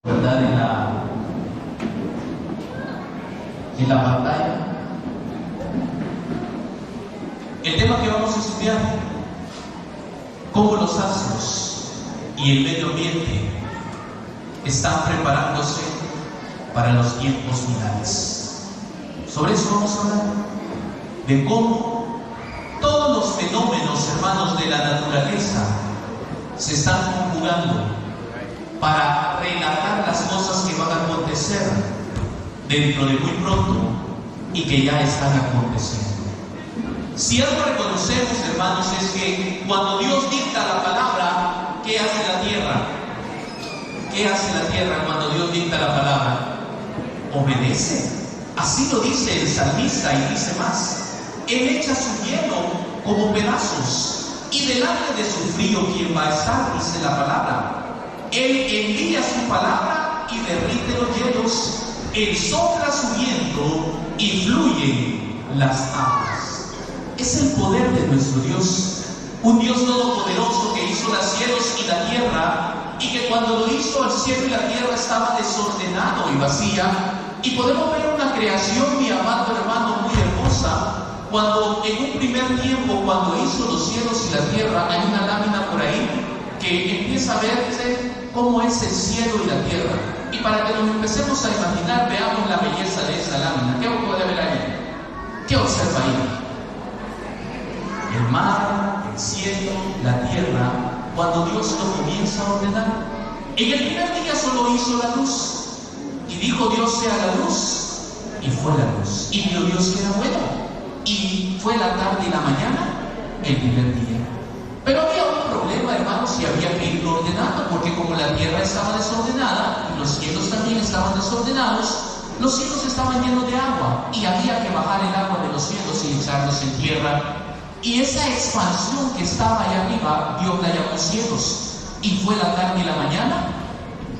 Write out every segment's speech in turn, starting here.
¿verdad? En la pantalla. El tema que vamos a estudiar: cómo los astros y el medio ambiente están preparándose para los tiempos finales. Sobre eso vamos a hablar, de cómo todos los fenómenos, hermanos, de la naturaleza se están conjugando para relatar las cosas que van a acontecer dentro de muy pronto y que ya están aconteciendo. Si algo reconocemos, hermanos, es que cuando Dios dicta la palabra, ¿qué hace la tierra? ¿Qué hace la tierra cuando Dios dicta la palabra? Obedece. Así lo dice el salmista, y dice más: Él echa su hielo como pedazos, y delante de su frío, ¿quién va a estar? Dice la palabra. Él envía su palabra y derrite los hielos. Él sopla su viento y fluyen las aguas. Es el poder de nuestro Dios, un Dios todopoderoso que hizo los cielos y la tierra, y que cuando lo hizo, el cielo y la tierra estaba desordenado y vacía. Y podemos ver una creación, mi amado hermano, muy hermosa, cuando en un primer tiempo, cuando hizo los cielos y la tierra. Hay una lámina por ahí que empieza a verse cómo es el cielo y la tierra. Y para que nos empecemos a imaginar, veamos la belleza de esa lámina. ¿Qué puede ver ahí? ¿Qué observa ahí? El mar, el cielo, la tierra, cuando Dios lo comienza a ordenar. En el primer día solo hizo la luz, y dijo Dios: sea la luz, y fue la luz. Y vio Dios que era bueno, y fue la tarde y la mañana el primer día. Pero había un problema, hermanos, y había que irlo ordenando, porque como la tierra estaba desordenada y los cielos también estaban desordenados, los cielos estaban llenos de agua, y había que bajar el agua de los cielos y echarlos en tierra. Y esa expansión que estaba allá arriba, Dios la llamó cielos, y fue la tarde y la mañana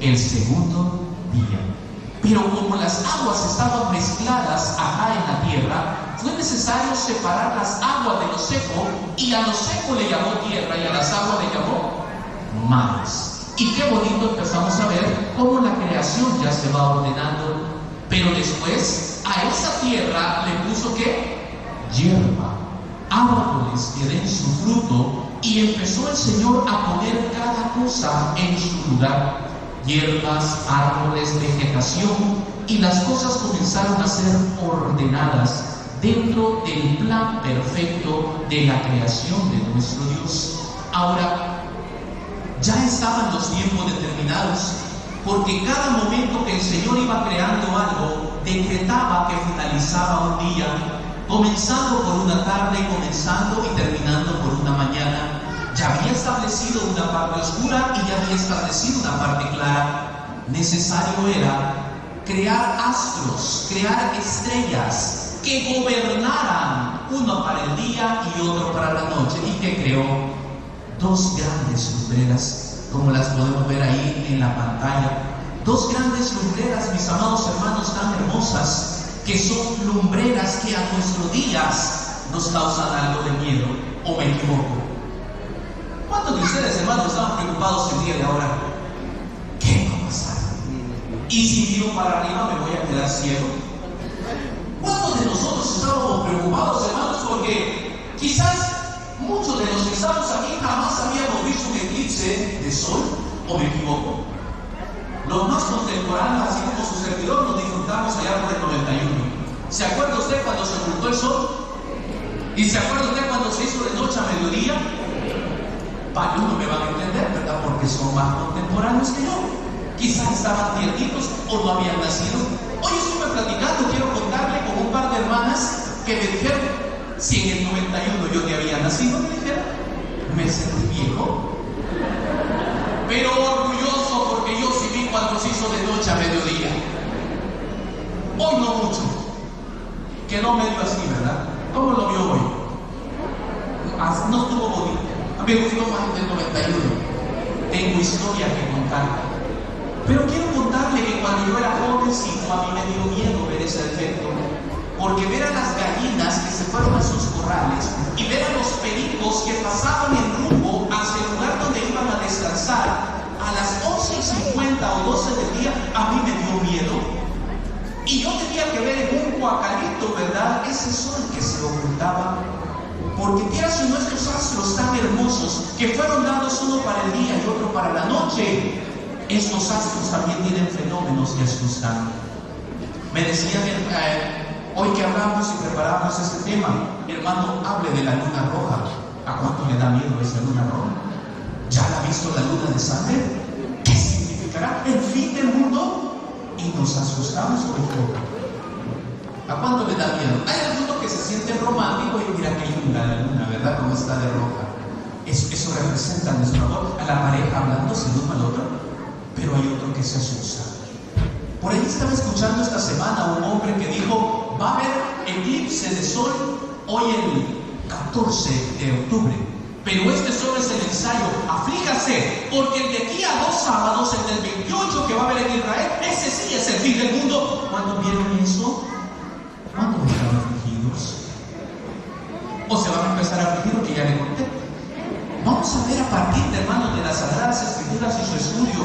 el segundo día. Pero como las aguas estaban mezcladas acá en la tierra, fue necesario separar las aguas de lo seco, y a lo seco le llamó tierra y a las aguas le llamó mares. Y qué bonito empezamos a ver cómo la creación ya se va ordenando. Pero después a esa tierra le puso ¿qué? Hierba, árboles que den su fruto, y empezó el Señor a poner cada cosa en su lugar: hierbas, árboles, vegetación, y las cosas comenzaron a ser ordenadas dentro del plan perfecto de la creación de nuestro Dios. Ahora, ya estaban los tiempos determinados, porque cada momento que el Señor iba creando algo, decretaba que finalizaba un día, comenzando por una tarde, comenzando y terminando por una mañana. Ya había establecido una parte oscura y ya había establecido una parte clara. Necesario era crear astros, crear estrellas que gobernaran, uno para el día y otro para la noche. Y que creó dos grandes lumbreras, como las podemos ver ahí en la pantalla. Dos grandes lumbreras, mis amados hermanos, tan hermosas, que son lumbreras que a nuestros días nos causan algo de miedo. ¿O me equivoco? ¿Cuántos de ustedes, hermanos, estaban preocupados el día de ahora? ¿Qué va a pasar? ¿Y si miro para arriba me voy a quedar ciego? ¿Cuántos de nosotros estábamos preocupados, hermanos? Porque quizás muchos de los que estamos aquí jamás habíamos visto un eclipse de sol. ¿O me equivoco? Los más contemporáneos, así como su servidor, nos disfrutamos allá por el 91. ¿Se acuerda usted cuando se ocultó el sol? ¿Y se acuerda usted cuando se hizo de noche a mediodía? Uno me van a entender, ¿verdad? Porque son más contemporáneos que yo. Quizás estaban tiernitos o no habían nacido. Hoy estuve platicando, quiero contarle con un par de hermanas que me dijeron: si en el 91 yo ni había nacido, me dijeron. Me sentí viejo, pero orgulloso, porque yo sí vi cuando se hizo de noche a mediodía. Hoy no mucho. Quedó medio así, ¿verdad? ¿Cómo lo vio hoy? No estuvo bonito. Me gustó más del 91. Tengo historia que contar. Pero quiero contarle que cuando yo era jovencito, a mí me dio miedo ver ese efecto. Porque ver a las gallinas que se fueron a sus corrales y ver a los pericos que pasaban en rumbo hacia el lugar donde iban a descansar a las 11:50 o 12 del día, Y yo tenía que ver en un guacalito, ¿verdad? Ese sol que se ocultaba. Porque quieras o no, estos astros tan hermosos que fueron dados uno para el día y otro para la noche, estos astros también tienen fenómenos que asustan. Me decían hoy que hablamos y preparamos este tema, mi hermano, hable de la luna roja. ¿A cuánto le da miedo esa luna roja? ¿Ya la ha visto la luna de sangre? ¿Qué significará? ¿El fin del mundo? Y nos asustamos hoy poco. ¿A cuánto le da miedo? Hay alguno que se siente romántico y mira qué linda la luna, ¿verdad? Cómo está de roja. Eso representa nuestro amor, a la pareja hablándose el uno al otro. Pero hay otro que se asusta. Por ahí estaba escuchando esta semana a un hombre que dijo: va a haber eclipse de sol hoy el 14 de octubre. Pero este solo es el ensayo. Aflíjase, porque el de aquí a 2 sábados, el del 28 que va a haber en Israel, ese sí es el fin del mundo. ¿Cuándo vieron eso? ¿Cuándo están afligidos? ¿O se van a empezar a afligir lo que ya le conté? Vamos a ver a partir, hermanos, de las Sagradas Escrituras y su estudio,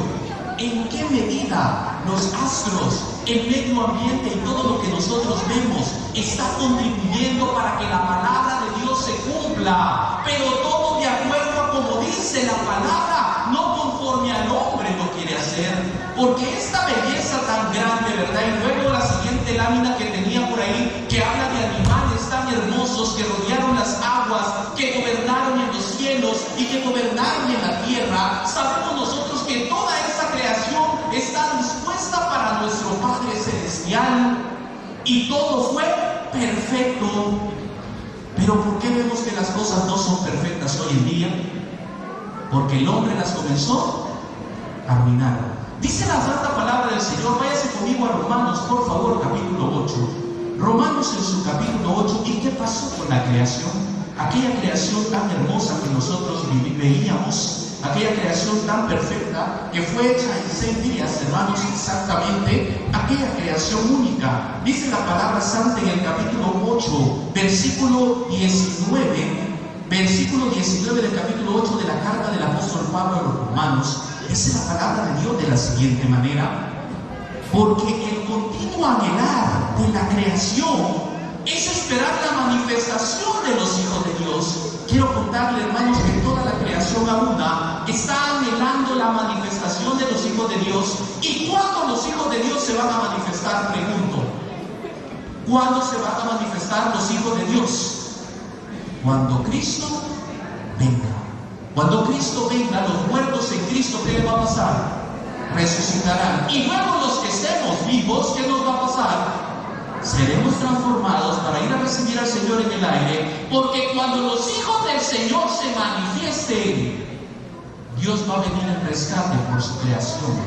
en qué medida los astros, el medio ambiente y todo lo que nosotros vemos está contribuyendo para que la palabra de Dios se cumpla, pero todo de acuerdo a como dice la palabra, no conforme al hombre lo quiere hacer. Porque esta belleza tan grande, ¿verdad? Y luego la siguiente lámina que tenía por ahí, que habla de animales tan hermosos que rodearon las aguas, que gobernaron en los cielos y que gobernaron en la tierra. Sabemos nosotros que toda esta creación está dispuesta para nuestro Padre Celestial y todo fue perfecto. Pero ¿por qué vemos que las cosas no son perfectas hoy en día? Porque el hombre las comenzó a arruinar. Dice la santa palabra del Señor, váyase conmigo a Romanos, por favor, capítulo 8. Romanos en su capítulo 8, ¿y qué pasó con la creación? Aquella creación tan hermosa que nosotros veíamos, aquella creación tan perfecta que fue hecha en 6 días, hermanos, exactamente, aquella creación única. Dice la palabra santa en el capítulo 8, versículo 19 del capítulo 8 de la carta del apóstol Pablo a los Romanos. Dice la palabra de Dios de la siguiente manera: porque el continuo anhelar de la creación es esperar la manifestación de los hijos de Dios. Quiero contarle, hermanos, que toda la creación aún está anhelando la manifestación de los hijos de Dios. ¿Y cuándo los hijos de Dios se van a manifestar? Pregunto. ¿Cuándo se van a manifestar los hijos de Dios? Cuando Cristo venga. Cuando Cristo venga, los muertos en Cristo, ¿qué les va a pasar? Resucitarán. Y luego los que estemos vivos, ¿qué nos va a pasar? Seremos transformados para ir a recibir al Señor en el aire, porque cuando los hijos del Señor se manifiesten, Dios va a venir en rescate por su creación,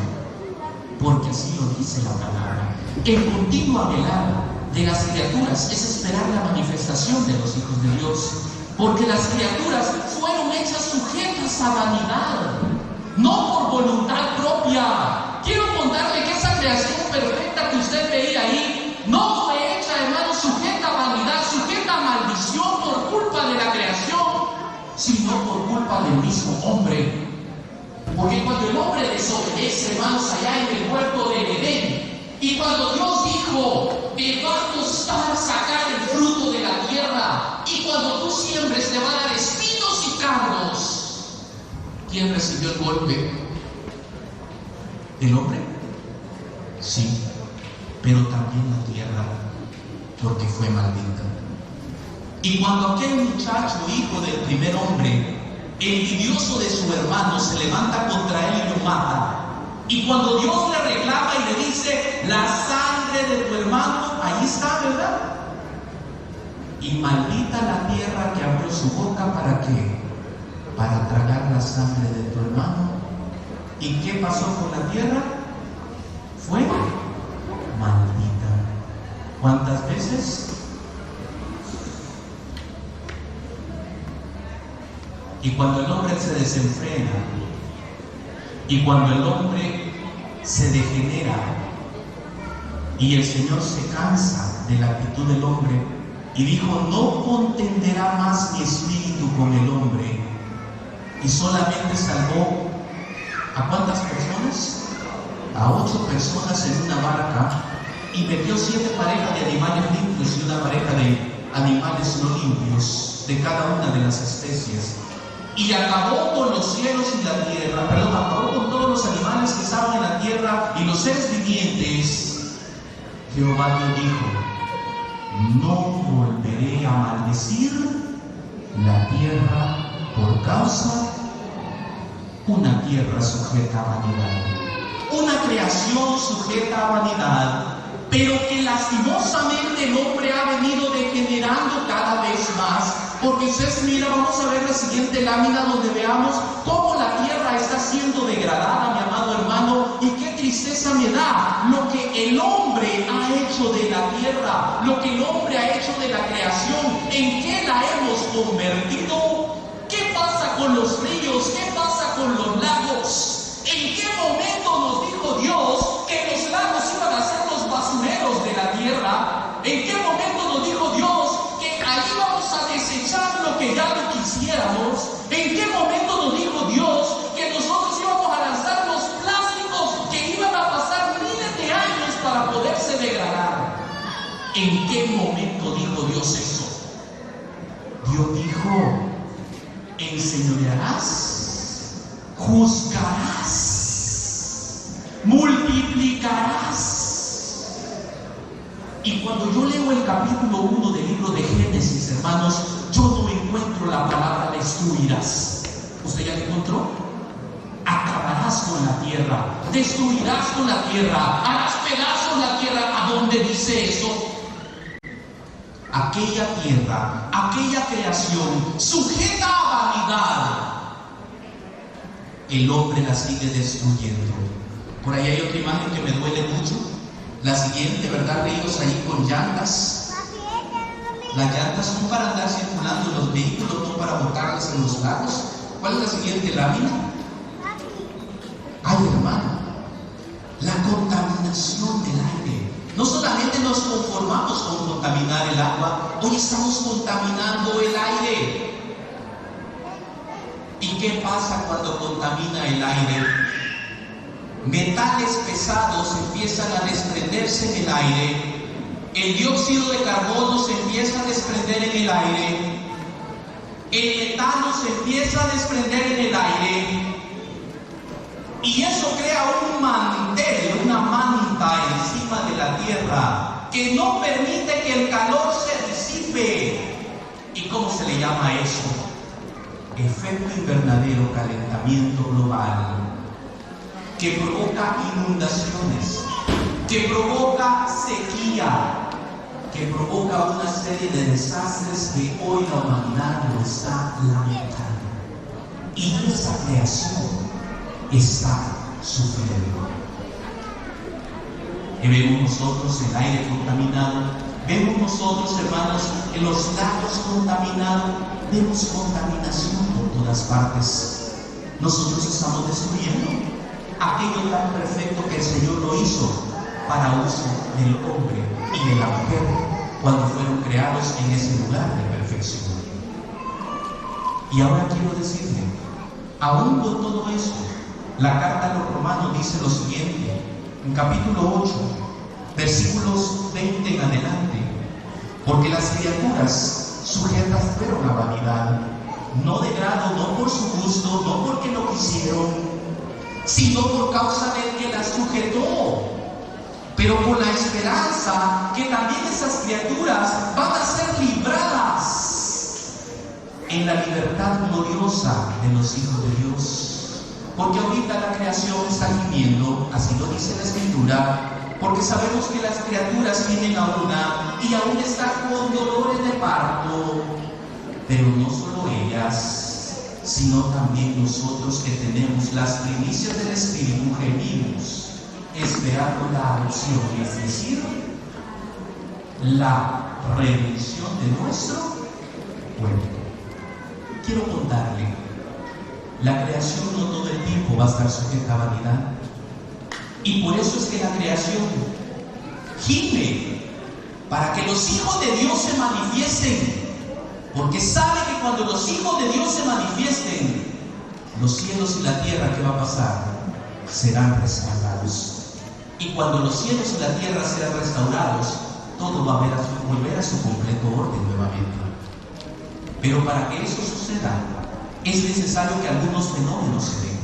porque así lo dice la palabra. El continuo anhelar de las criaturas es esperar la manifestación de los hijos de Dios, porque las criaturas fueron hechas sujetas a vanidad, no por voluntad propia. Quiero contarle que esa creación perfecta que usted veía ahí no fue hecha, hermano, sujeta a vanidad, sujeta a maldición por culpa de la creación, sino por culpa del mismo hombre. Porque cuando el hombre desobedece, hermanos, allá en el huerto de Edén, y cuando Dios dijo: te va a costar sacar el fruto de la tierra, y cuando tú siembres te va a dar espinos y cardos, ¿quién recibió el golpe? ¿El hombre? Sí, pero también la tierra, porque fue maldita. Y cuando aquel muchacho, hijo del primer hombre, envidioso de su hermano, se levanta contra él y lo mata, y cuando Dios le reclama y le dice: la sangre de tu hermano, ahí está, ¿verdad? Y maldita la tierra que abrió su boca, ¿para qué? Para tragar la sangre de tu hermano. ¿Y qué pasó con la tierra? Fue maldita. ¿Cuántas veces? Y cuando el hombre se desenfrena, y cuando el hombre se degenera, y el Señor se cansa de la actitud del hombre, y dijo: no contenderá más mi espíritu con el hombre, y solamente salvó ¿a cuántas personas? A 8 personas en una barca, y metió 7 parejas de animales limpios y una pareja de animales no limpios de cada una de las especies. Y acabó con los cielos y la tierra, acabó con todos los animales que estaban en la tierra y los seres vivientes. Jehová Dios dijo: no volveré a maldecir la tierra por causa una tierra sujeta a vanidad, una creación sujeta a vanidad, pero que lastimosamente el hombre ha venido degenerando cada vez más. Porque ustedes, mira, vamos a ver la siguiente lámina donde veamos cómo la tierra está siendo degradada, mi amado hermano, y qué tristeza me da lo que el hombre ha hecho de la tierra, lo que el hombre ha hecho de la creación, en qué la hemos convertido. ¿Qué pasa con los ríos? ¿Qué pasa con los lagos? ¿En qué momento nos dijo Dios que los lagos iban a ser los basureros de la tierra? ¿En qué momento nos dijo Dios que ahí vamos a desechar lo que ya no quisiéramos? ¿En qué momento nos dijo Dios que nosotros íbamos a lanzar los plásticos que iban a pasar miles de años para poderse degradar? ¿En qué momento dijo Dios eso? Dios dijo: enseñorearás, juzgarás, multiplicarás. Y cuando yo leo el capítulo 1 del libro de Génesis, hermanos, yo no encuentro la palabra destruirás. ¿Usted ya la encontró? Acabarás con la tierra, destruirás con la tierra, harás pedazos la tierra. ¿A dónde dice eso? Aquella tierra, aquella creación sujeta a vanidad, el hombre la sigue destruyendo. Por ahí hay otra imagen que me duele mucho. La siguiente, ¿verdad? Ríos ahí con llantas. Las llantas son para andar circulando en los vehículos, no para botarlas en los lagos. ¿Cuál es la siguiente lámina? Ay, hermano, la contaminación del aire. No solamente nos conformamos con contaminar el agua, hoy estamos contaminando el aire. ¿Y qué pasa cuando contamina el aire? Metales pesados empiezan a desprenderse en el aire, el dióxido de carbono se empieza a desprender en el aire, el metano se empieza a desprender en el aire, y eso crea un mantel, una manta encima de la tierra que no permite que el calor se disipe. ¿Y cómo se le llama eso? Efecto invernadero, calentamiento global, que provoca inundaciones, que provoca sequía, que provoca una serie de desastres que hoy la humanidad lo está lamentando. Y esa creación está sufriendo. Y vemos nosotros el aire contaminado, vemos nosotros, hermanos, en los lagos contaminados, vemos contaminación por todas partes. Nosotros estamos destruyendo aquello tan perfecto que el Señor lo hizo para uso del hombre y de la mujer cuando fueron creados en ese lugar de perfección. Y ahora quiero decirle, aún con todo eso, la carta a los Romanos dice lo siguiente, en capítulo 8, versículos 20 en adelante: porque las criaturas sujetas fueron a vanidad, no de grado, no por su gusto, no porque lo quisieron, sino por causa del que las sujetó, pero con la esperanza que también esas criaturas van a ser libradas en la libertad gloriosa de los hijos de Dios. Porque ahorita la creación está gimiendo, así lo dice la Escritura, porque sabemos que las criaturas vienen a una y aún están con dolores de parto, pero no solo ellas, sino también nosotros que tenemos las primicias del Espíritu gemimos, esperando la adopción, es decir, la redención de nuestro cuerpo. Quiero contarle, la creación no todo el tiempo va a estar sujeta a vanidad, y por eso es que la creación gime para que los hijos de Dios se manifiesten, porque sabe que cuando los hijos de Dios se manifiesten, los cielos y la tierra, ¿qué va a pasar? Serán respaldados. Y cuando los cielos y la tierra sean restaurados, todo va a volver a su completo orden nuevamente. Pero para que eso suceda, es necesario que algunos fenómenos se den.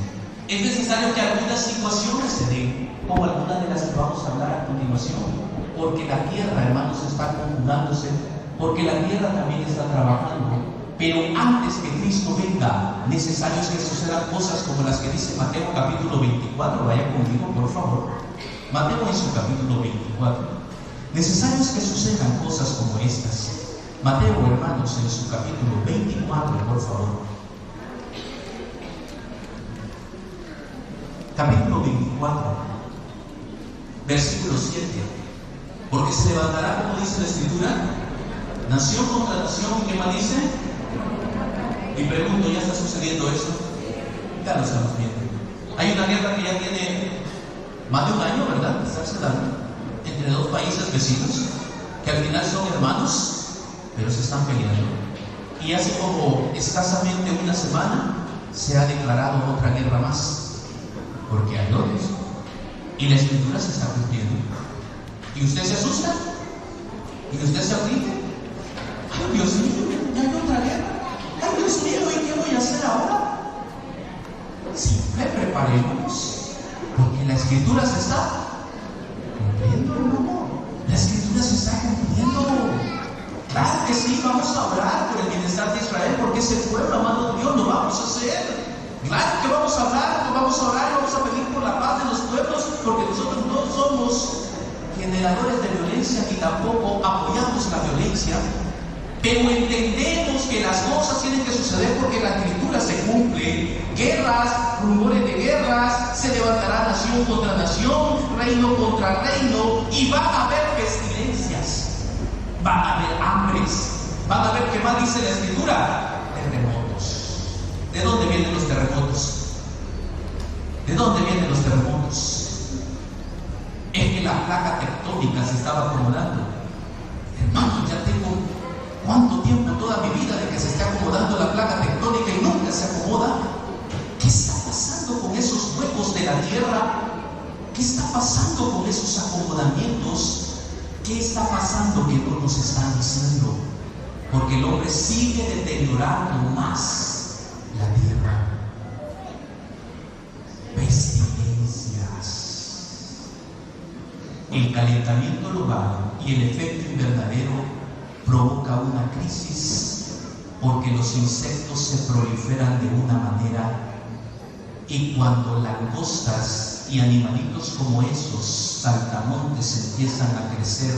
Es necesario que algunas situaciones se den, como algunas de las que vamos a hablar a continuación. Porque la tierra, hermanos, está conjugándose, porque la tierra también está trabajando. Pero antes que Cristo venga, necesario es que sucedan cosas como las que dice Mateo capítulo 24. Vaya conmigo, por favor. Mateo en su capítulo 24. Necesario es que sucedan cosas como estas. Mateo, hermanos, en su capítulo 24, por favor. Capítulo 24, versículo 7. Porque se levantará, como dice la Escritura, nación contra nación. ¿Y qué más dice? Y pregunto, ¿ya está sucediendo eso? Ya lo estamos viendo. Hay una guerra que ya tiene más de un año, ¿verdad? De estarse dando entre dos países vecinos, que al final son hermanos, pero se están peleando. Y hace como escasamente una semana se ha declarado otra guerra más, porque hay odio. Y la Escritura se está cumpliendo. ¿Y usted se asusta? ¿Y usted se aflige? ¡Ay, Dios mío! ¿Ya hay otra guerra? ¡Ay, Dios mío! ¿Y qué voy a hacer ahora? Siempre preparémonos, porque la Escritura se está cumpliendo, hermano. La Escritura se está cumpliendo. Claro que sí, vamos a orar por el bienestar de Israel, porque ese pueblo, amado Dios, lo vamos a hacer. Claro que vamos a hablar, vamos a orar y vamos a pedir por la paz de los pueblos, porque nosotros no somos generadores de violencia ni tampoco apoyamos la violencia, pero entendemos que las cosas tienen que suceder porque la Escritura se cumple. Guerras, rumores de guerras, se levantará nación contra nación, reino contra reino, y van a haber pestilencias, van a haber hambres, van a haber, ¿qué más dice la Escritura? Terremotos. ¿De dónde vienen los terremotos? ¿De dónde vienen los terremotos? Es que la placa tectónica se estaba acomodando. Hermano, ya tengo ¿cuánto tiempo? Toda mi vida de que se esté acomodando la placa tectónica y nunca se acomoda. ¿Qué está pasando con esos huecos de la tierra? ¿Qué está pasando con esos acomodamientos? ¿Qué está pasando que no nos están diciendo? Porque el hombre sigue deteriorando más la tierra. Pestilencias. El calentamiento global y el efecto invernadero provoca una crisis porque los insectos se proliferan de una manera, y cuando langostas y animalitos como esos saltamontes empiezan a crecer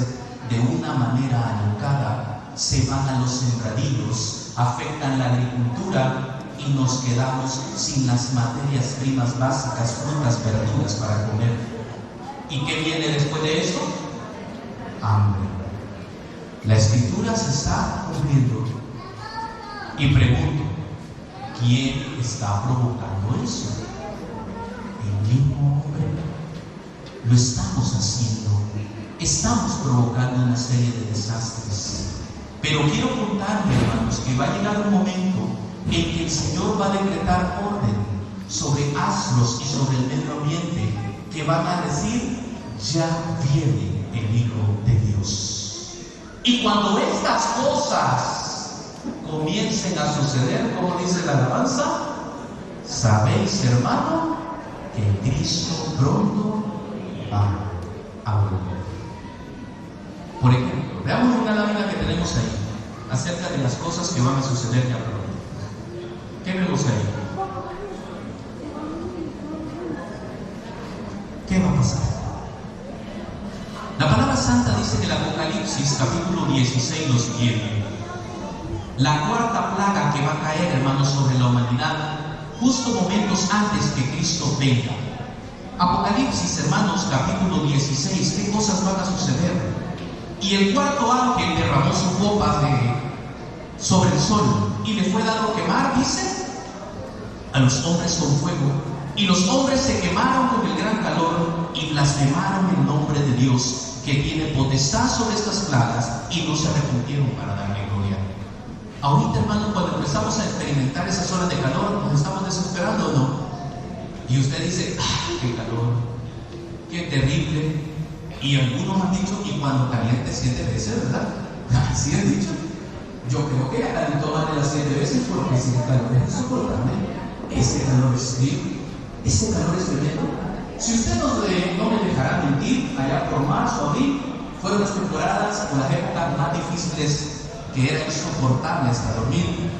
de una manera alocada, se van a los sembradíos, afectan la agricultura y nos quedamos sin las materias primas básicas, frutas, verduras para comer. ¿Y qué viene después de eso? Hambre. La Escritura se está cumpliendo. Y pregunto, ¿quién está provocando eso? El mismo hombre. Lo estamos haciendo. Estamos provocando una serie de desastres. Pero quiero contarle, hermanos, que va a llegar un momento en que el Señor va a decretar orden sobre astros y sobre el medio ambiente, que van a decir: ya viene el Hijo de Dios. Y cuando estas cosas comiencen a suceder, como dice la alabanza, sabéis, hermano, que Cristo pronto va a volver. Por ejemplo, veamos una lámina que tenemos ahí acerca de las cosas que van a suceder ya pronto. ¿Qué vemos ahí? ¿Qué va a pasar? La palabra santa dice en el Apocalipsis capítulo 16 lo siguiente: la cuarta plaga que va a caer, hermanos, sobre la humanidad justo momentos antes que Cristo venga. Apocalipsis, hermanos, capítulo 16, ¿qué cosas van a suceder? Y el cuarto ángel derramó su copa sobre el sol, y le fue dado quemar, dice, a los hombres con fuego. Y los hombres se quemaron con el gran calor y blasfemaron el nombre de Dios, que tiene potestad sobre estas plagas, y no se arrepintieron para darle gloria. Ahorita, hermano, cuando empezamos a experimentar esas horas de calor, ¿nos estamos desesperando o no? Y usted dice: ¡ay, qué calor! qué terrible. Y algunos han dicho, y cuando caliente 7 veces, ¿verdad? Así han dicho. Yo creo que ya han tomado las 7 veces porque si el calor es insoportable, ese calor es frío, ese calor es tremendo. Si usted no me dejará mentir, allá por marzo, abril, fueron las temporadas o las épocas más difíciles que era insoportable hasta dormir.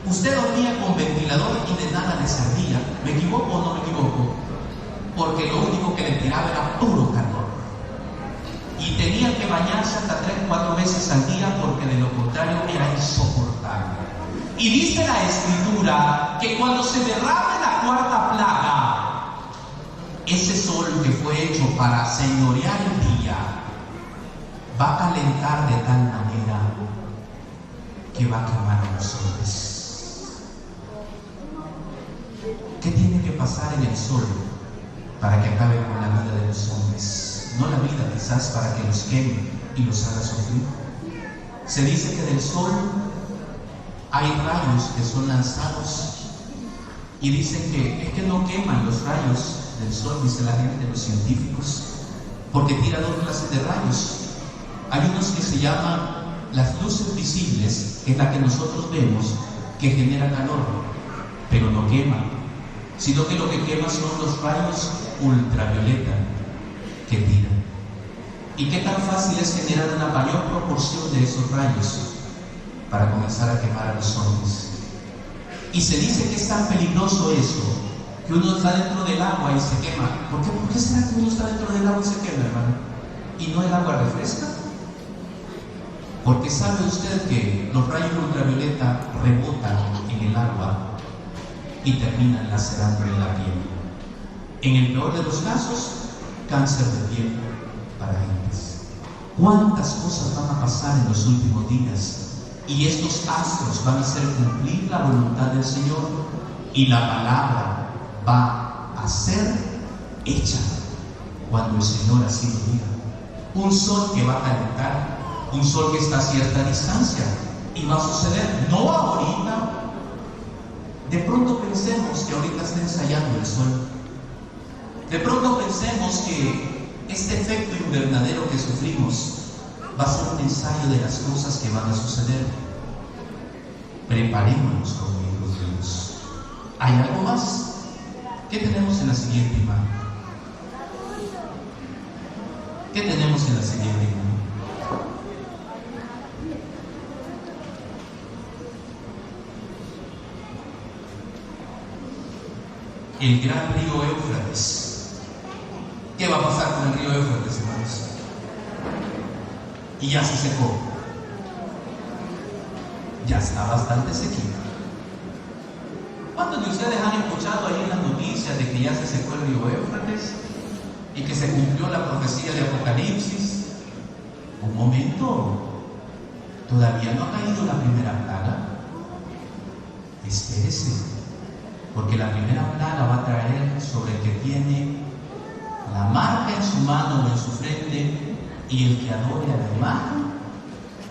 Usted dormía con ventilador y de nada le servía. ¿Me equivoco o no me equivoco? Porque lo único que le tiraba era puro calor. Y tenía que bañarse hasta 3-4 veces al día porque de lo contrario era insoportable. Y dice la Escritura que cuando se derrame la cuarta plaga, ese sol que fue hecho para señorear el día va a calentar de tal manera que va a quemar a los hombres. ¿Qué tiene que pasar en el sol para que acabe con la vida de los hombres? No la vida quizás para que los queme y los haga sufrir. Se dice que del sol hay rayos que son lanzados y dicen que es que no queman los rayos del sol, dice la gente, los científicos, porque tira 2 clases de rayos. Hay unos que se llaman las luces visibles, que es la que nosotros vemos, que genera calor, pero no quema, sino que lo que quema son los rayos ultravioleta que tiran. ¿Y qué tan fácil es generar una mayor proporción de esos rayos para comenzar a quemar a los hombres? Y se dice que es tan peligroso eso, que uno está dentro del agua y se quema. ¿Por qué será que uno está dentro del agua y se quema, hermano? ¿Y no el agua refresca? Porque sabe usted que los rayos ultravioleta rebotan en el agua y terminan lacerando en la piel. En el peor de los casos, cáncer de piel para gentes. ¿Cuántas cosas van a pasar en los últimos días? Y estos astros van a hacer cumplir la voluntad del Señor y la palabra va a ser hecha cuando el Señor así lo diga. Un sol que va a calentar, un sol que está a cierta distancia y va a suceder, no ahorita. De pronto pensemos que ahorita está ensayando el sol. De pronto pensemos que este efecto invernadero que sufrimos va a ser un ensayo de las cosas que van a suceder. Preparémonos como hijos de Dios. ¿Hay algo más? ¿Qué tenemos en la siguiente imagen? ¿Qué tenemos en la siguiente imagen? El gran río Éufrates. ¿Qué va a pasar con el río Éufrates, hermanos? Y ya se secó. Ya está bastante sequía. ¿Cuántos de ustedes han escuchado ahí en las noticias de que ya se secó el río Éufrates y que se cumplió la profecía de Apocalipsis? Un momento, todavía no ha caído la primera plaga. Espérese, porque la primera plaga va a traer sobre el que tiene la marca en su mano o en su frente y el que adore a la imagen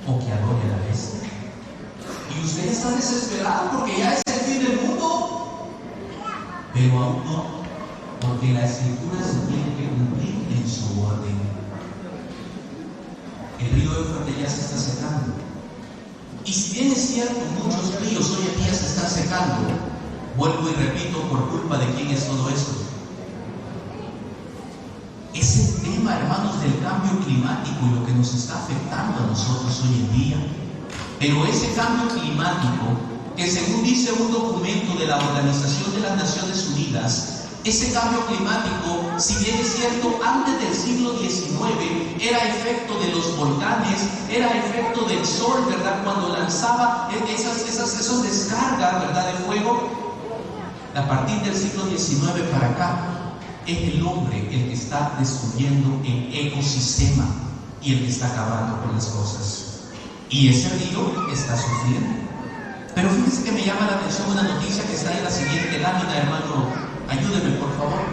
o que adore a la bestia. Y usted está desesperado porque ya es el fin del mundo, pero aún no, porque la escritura se tiene que cumplir en su orden. El río Éufrates ya se está secando, y si bien es cierto, muchos ríos hoy en día se están secando, vuelvo y repito, por culpa de quién es todo esto. Es el tema, hermanos, del cambio climático y lo que nos está afectando a nosotros hoy en día. Pero ese cambio climático, que según dice un documento de la Organización de las Naciones Unidas, ese cambio climático, si bien es cierto, antes del siglo XIX era efecto de los volcanes, era efecto del sol, ¿verdad? Cuando lanzaba esas descargas, ¿verdad?, de fuego. A partir del siglo XIX para acá, es el hombre el que está destruyendo el ecosistema y el que está acabando con las cosas. Y ese río está sufriendo. Pero fíjense que me llama la atención una noticia que está en la siguiente lámina, hermano. Ayúdeme, por favor.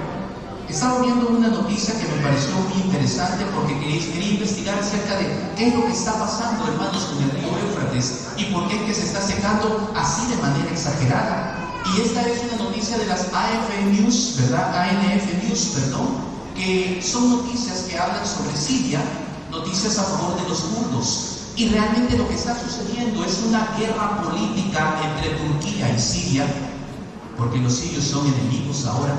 Estaba viendo una noticia que me pareció muy interesante porque quería investigar acerca de qué es lo que está pasando, hermanos, con el río Éufrates y por qué es que se está secando así de manera exagerada. Y esta es una noticia de las ANF News, perdón, que que son noticias que hablan sobre Siria, noticias a favor de los kurdos. Y realmente lo que está sucediendo es una guerra política entre Turquía y Siria, porque los sirios son enemigos ahora.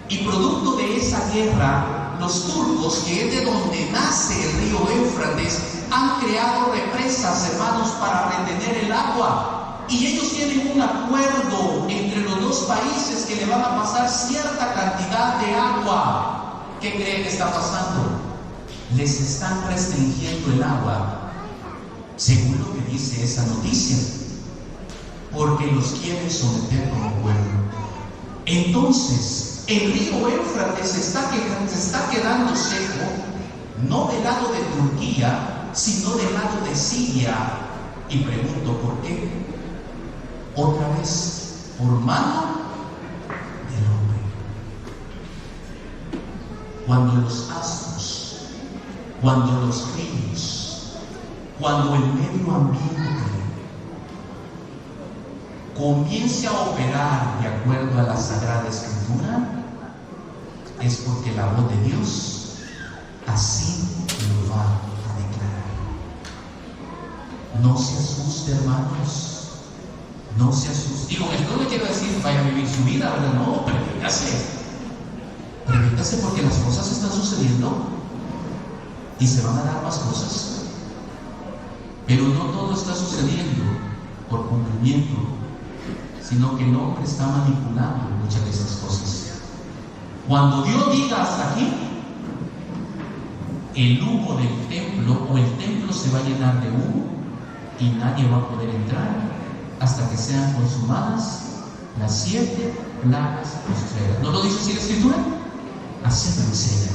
Y producto de esa guerra, los turcos, que es de donde nace el río Éufrates, han creado represas, hermanos, para retener el agua. Y ellos tienen un acuerdo entre los dos países que le van a pasar cierta cantidad de agua. ¿Qué creen que está pasando? Les están restringiendo el agua, según lo que dice esa noticia, porque los quieren someter como pueblo. Entonces, el río Éufrates se está quedando seco, no del lado de Turquía, sino del lado de Siria. Y pregunto, ¿por qué? Otra vez, por mano del hombre. Cuando los astros, cuando los ríos, cuando el medio ambiente comience a operar de acuerdo a la Sagrada Escritura, es porque la voz de Dios así lo va a declarar. No se asuste, hermanos. No se asuste. Digo, esto no quiero decir vaya a vivir su vida, ¿verdad? No, permítase. Permítase, porque las cosas están sucediendo y se van a dar más cosas. Pero no todo está sucediendo por cumplimiento, sino que el hombre está manipulando muchas de esas cosas. Cuando Dios diga hasta aquí, el humo del templo, o el templo se va a llenar de humo y nadie va a poder entrar hasta que sean consumadas las 7 plagas postreras. ¿No lo dice así la Escritura? Así lo enseña,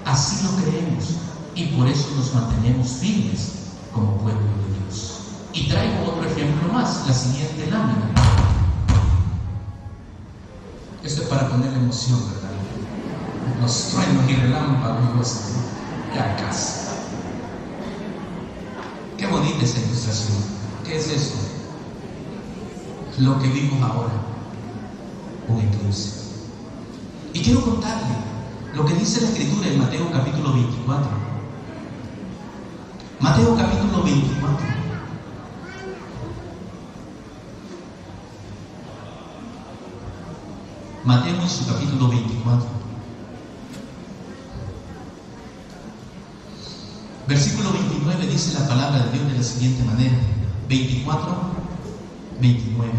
así lo creemos, y por eso nos mantenemos firmes como pueblo de Dios. Y traigo otro ejemplo más, la siguiente lámina. Esto es para poner emoción, ¿verdad? Los truenos y relámpagos y cosas. Ya casi. Qué bonita esa ilustración. ¿Qué es eso? Lo que vimos ahora, un eclipse. Y quiero contarle lo que dice la Escritura en Mateo capítulo 24. Mateo capítulo 24. Mateo en su capítulo 24. Versículo 29 dice la palabra de Dios de la siguiente manera. 24, 29.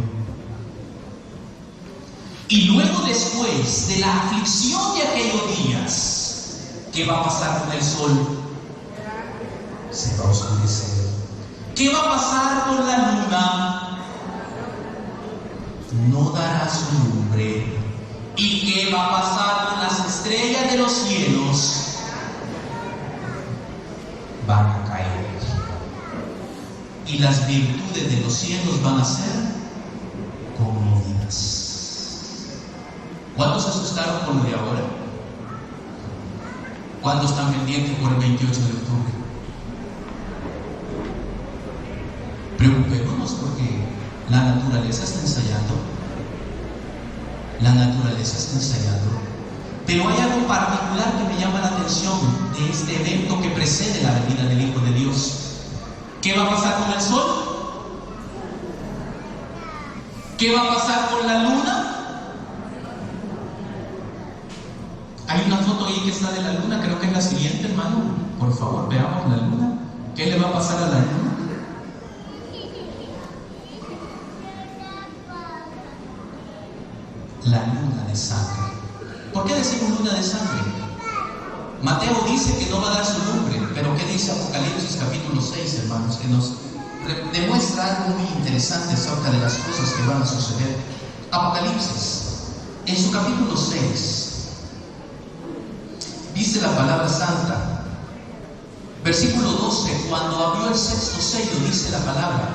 Y luego, después de la aflicción de aquellos días, ¿qué va a pasar con el sol? Se va a oscurecer. ¿Qué va a pasar con la luna? No dará su lumbre. ¿Y qué va a pasar con las estrellas de los cielos? Van a caer. Y las virtudes de los cielos van a ser conmovidas. ¿Cuántos se asustaron con lo de ahora? ¿Cuántos están pendientes por el 28 de octubre? Preocupémonos, porque la naturaleza está ensayando. La naturaleza está ensayando. Pero hay algo particular que me llama la atención de este evento que precede la venida del Hijo de Dios. ¿Qué va a pasar con el sol? ¿Qué va a pasar con la luna? Hay una foto ahí que está de la luna, creo que es la siguiente, hermano. Por favor, veamos la luna. ¿Qué le va a pasar a la luna? La luna de sangre. ¿Por qué decimos luna de sangre? Mateo dice que no va a dar su nombre, pero ¿qué dice Apocalipsis capítulo 6, hermanos? Que nos demuestra algo muy interesante acerca de las cosas que van a suceder. Apocalipsis, en su capítulo 6, dice la palabra santa, versículo 12, cuando abrió el sexto sello, dice la palabra,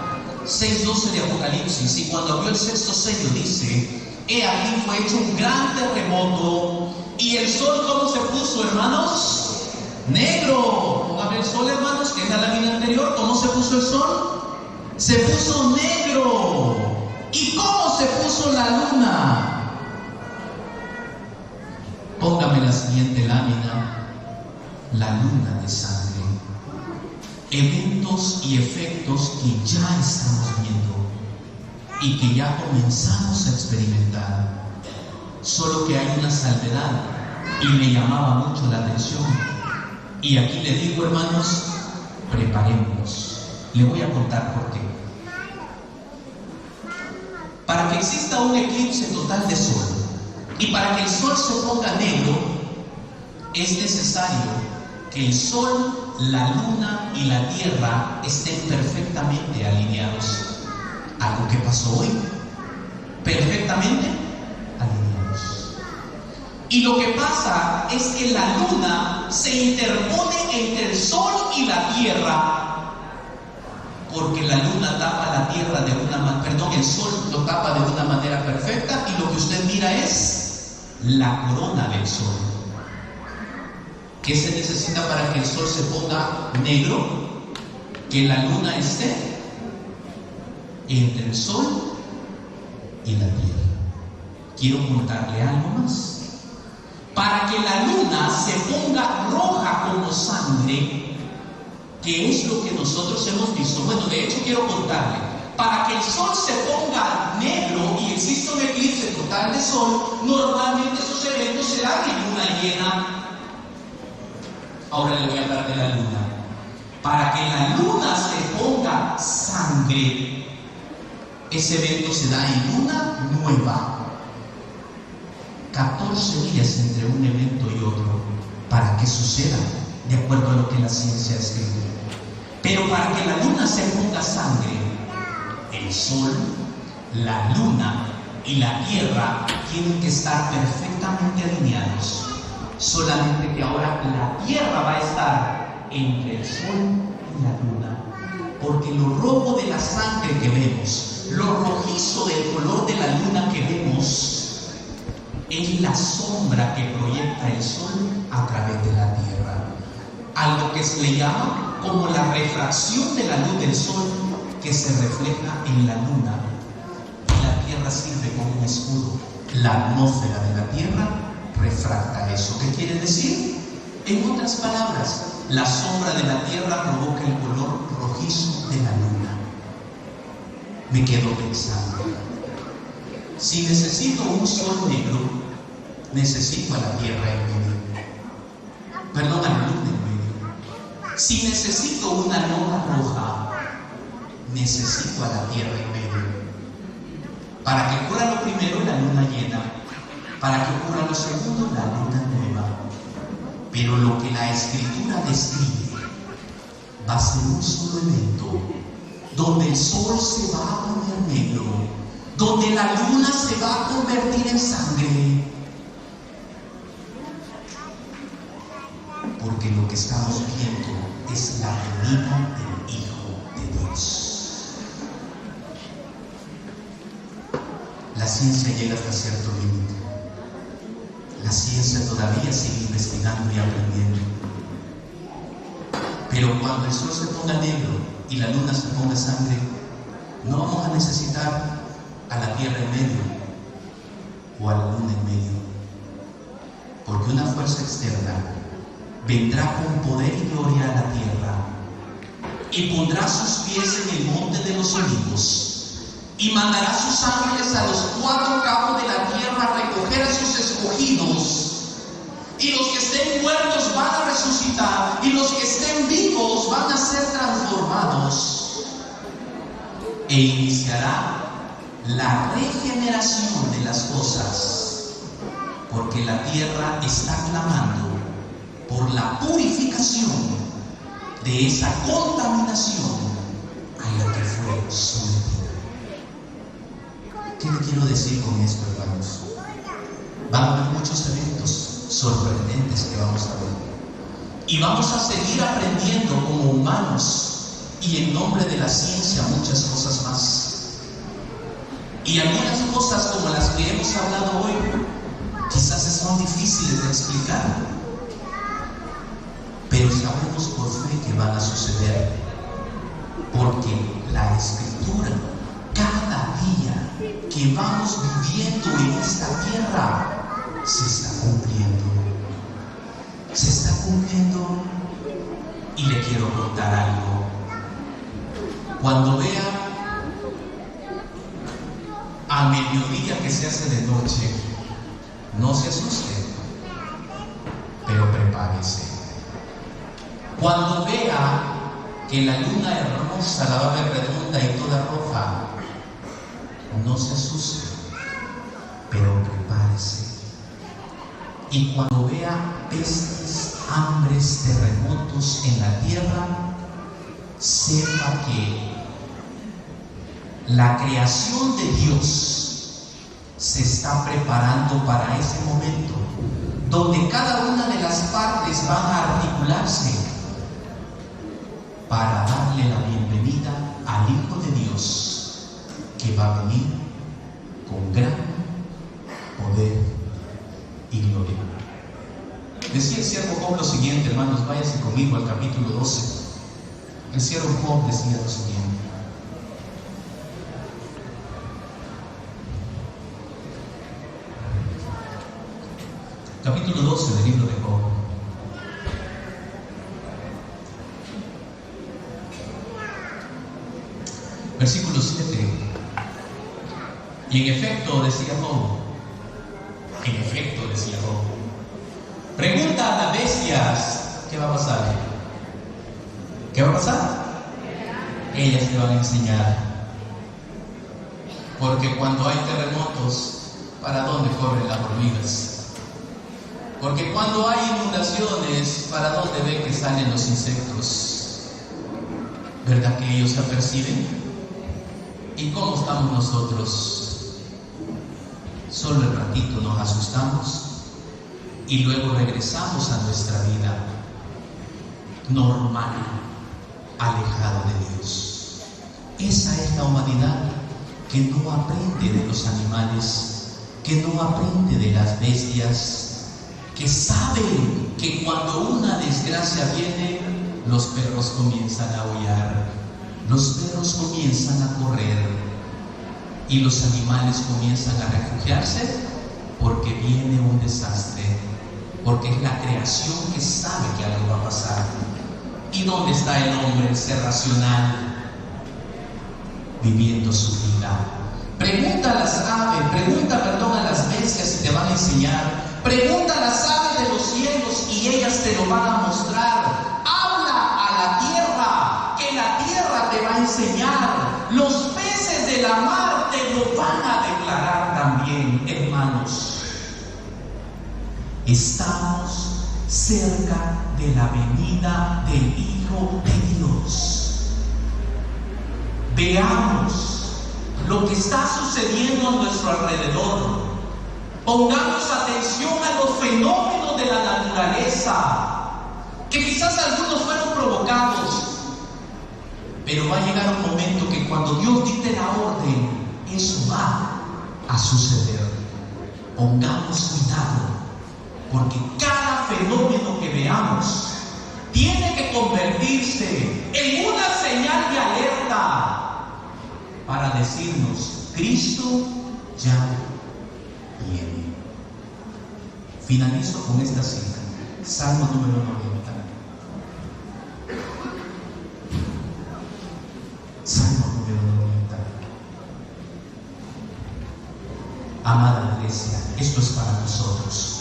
6:12 de Apocalipsis, y cuando abrió el sexto sello dice, he aquí fue hecho un gran terremoto, y el sol, ¿cómo se puso, hermanos? Negro. Póngame el sol, hermanos, que es la lámina anterior. ¿Cómo se puso el sol? Se puso negro. ¿Y cómo se puso la luna? Póngame Muéstrame la siguiente lámina, la luna de sangre. Eventos y efectos que ya estamos viendo y que ya comenzamos a experimentar. Solo que hay una salvedad y me llamaba mucho la atención. Y aquí le digo, hermanos, preparémonos. Le voy a contar por qué. Para que exista un eclipse total de sol y para que el sol se ponga negro, es necesario que el sol, la luna y la tierra estén perfectamente alineados. Algo que pasó hoy. Perfectamente alineados. Y lo que pasa es que la luna se interpone entre el sol y la tierra, porque la luna tapa la tierra de una manera, el sol lo tapa de una manera perfecta, y lo que usted mira es la corona del sol. ¿Qué se necesita para que el sol se ponga negro? Que la luna esté entre el sol y la tierra. Quiero contarle algo más. Para que la luna se ponga roja como sangre, que es lo que nosotros hemos visto. Bueno, de hecho quiero contarle, para que el sol se ponga negro y exista un eclipse total de sol, normalmente esos eventos se dan en luna llena. Ahora le voy a hablar de la luna. Para que la luna se ponga sangre, ese evento se da en luna nueva. 14 días entre un evento y otro para que suceda de acuerdo a lo que la ciencia ha escrito. Pero para que la luna se ponga sangre, el sol, la luna y la tierra tienen que estar perfectamente alineados. Solamente que ahora la tierra va a estar entre el sol y la luna, porque lo rojo de la sangre que vemos, lo rojizo del color de la luna que vemos, es la sombra que proyecta el sol a través de la tierra. Algo que se le llama como la refracción de la luz del sol que se refleja en la luna. Y la tierra sirve como un escudo. La atmósfera de la tierra refracta eso. ¿Qué quiere decir? En otras palabras, la sombra de la tierra provoca el color rojizo de la luna. Me quedo pensando. Si necesito un sol negro, necesito a la tierra en medio. Perdón, a la luna en medio. Si necesito una luna roja, necesito a la tierra en medio. Para que ocurra lo primero, la luna llena. Para que ocurra lo segundo, la luna nueva. Pero lo que la Escritura describe va a ser un solo evento, donde el sol se va a poner negro, donde la luna se va a convertir en sangre. Porque lo que estamos viendo es la venida del Hijo de Dios. La ciencia llega hasta cierto límite. La ciencia todavía sigue investigando y aprendiendo. Pero cuando el sol se ponga negro y la luna se ponga sangre, no vamos a necesitar a la tierra en medio o a la luna en medio, porque una fuerza externa vendrá con poder y gloria a la tierra y pondrá sus pies en el monte de los olivos y mandará sus ángeles a los 4 cabos de la tierra a recoger a sus escogidos, y los que estén muertos van a resucitar y los que estén vivos van a ser transformados, e iniciará la regeneración de las cosas, porque la tierra está clamando por la purificación de esa contaminación a la que fue sometida. ¿Qué le quiero decir con esto, hermanos? Van a haber muchos eventos sorprendentes que vamos a ver, y vamos a seguir aprendiendo como humanos y en nombre de la ciencia muchas cosas más. Y algunas cosas como las que hemos hablado hoy quizás son difíciles de explicar, pero sabemos por fe que van a suceder, porque la Escritura, cada día que vamos viviendo en esta tierra, se está cumpliendo. se está cumpliendo. Y le quiero contar algo. Cuando vea a mediodía que se hace de noche, no se asuste, pero prepárese. Cuando vea que la luna hermosa la va a ver redonda y toda roja, no se asuste, pero prepárese. Y cuando vea pestes, hambres, terremotos en la tierra, sepa que la creación de Dios se está preparando para ese momento, donde cada una de las partes van a articularse para darle la bienvenida al Hijo de Dios, que va a venir con gran poder y gloria. Decía el siervo Job lo siguiente, hermanos, váyase conmigo al capítulo 12. El siervo Job decía lo siguiente: capítulo 12 del libro de Job. Versículo 7. Y en efecto, decía Job, pregunta a las bestias, ¿qué va a pasar? ¿Qué va a pasar? Ellas te van a enseñar. Porque cuando hay terremotos, ¿para dónde corren las hormigas? Porque cuando hay inundaciones, ¿para dónde ven que salen los insectos? ¿Verdad que ellos se aperciben? ¿Y cómo estamos nosotros? Solo el ratito nos asustamos y luego regresamos a nuestra vida normal, alejado de Dios. Esa es la humanidad que no aprende de los animales, que no aprende de las bestias, que sabe que cuando una desgracia viene, los perros comienzan a aullar, los perros comienzan a correr y los animales comienzan a refugiarse porque viene un desastre, porque es la creación que sabe que algo va a pasar. ¿Y dónde está el hombre, el ser racional, viviendo su vida? Pregunta a las aves, a las bestias y te van a enseñar. Pregunta a las aves de los cielos y ellas te lo van a mostrar. Habla a la tierra, que la tierra te va a enseñar. Los peces de la mar te lo van a declarar también, hermanos. Estamos cerca de la venida del Hijo de Dios. Veamos lo que está sucediendo a nuestro alrededor. Pongamos atención a los fenómenos de la naturaleza, que quizás algunos fueron provocados, pero va a llegar un momento que cuando Dios dicte la orden, eso va a suceder. Pongamos cuidado, porque cada fenómeno que veamos tiene que convertirse en una señal de alerta para decirnos: Cristo ya viene. Finalizo con esta cita, Salmo número 90. Salmo número 90. Amada iglesia, esto es para nosotros.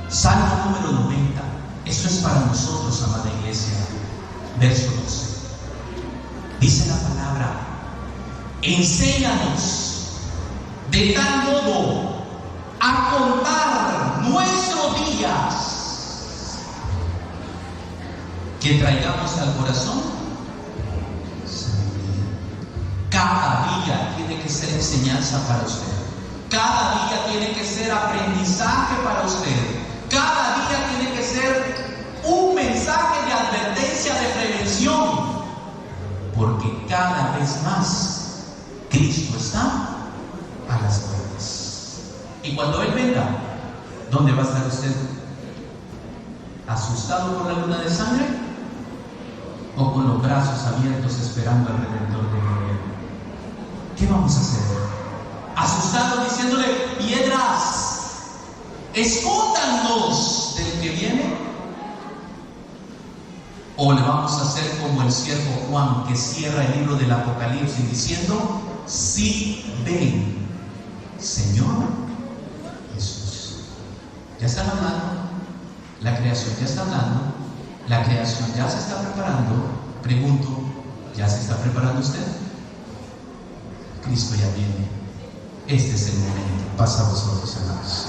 Salmo número 90. Esto es para nosotros, amada iglesia. Verso 12. Dice la palabra: enséñanos de tal modo a contar nuestros días, que traigamos al corazón sabiduría. Cada día tiene que ser enseñanza para usted. Cada día tiene que ser aprendizaje para usted. Cada día tiene que ser un mensaje de advertencia, de prevención, porque cada vez más Cristo está a las puertas. Y cuando Él venga, ¿dónde va a estar usted? ¿Asustado por la luna de sangre? ¿O con los brazos abiertos esperando al Redentor de gloria? ¿Qué vamos a hacer? ¿Asustados diciéndole: piedras, escóndanos del que viene? ¿O le vamos a hacer como el siervo Juan, que cierra el libro del Apocalipsis diciendo: sí, ven, Señor Jesús? Ya están hablando, la creación ya está hablando, la creación ya se está preparando. Pregunto, ¿ya se está preparando usted? Cristo ya viene. Este es el momento. Pasa a vosotros, hermanos.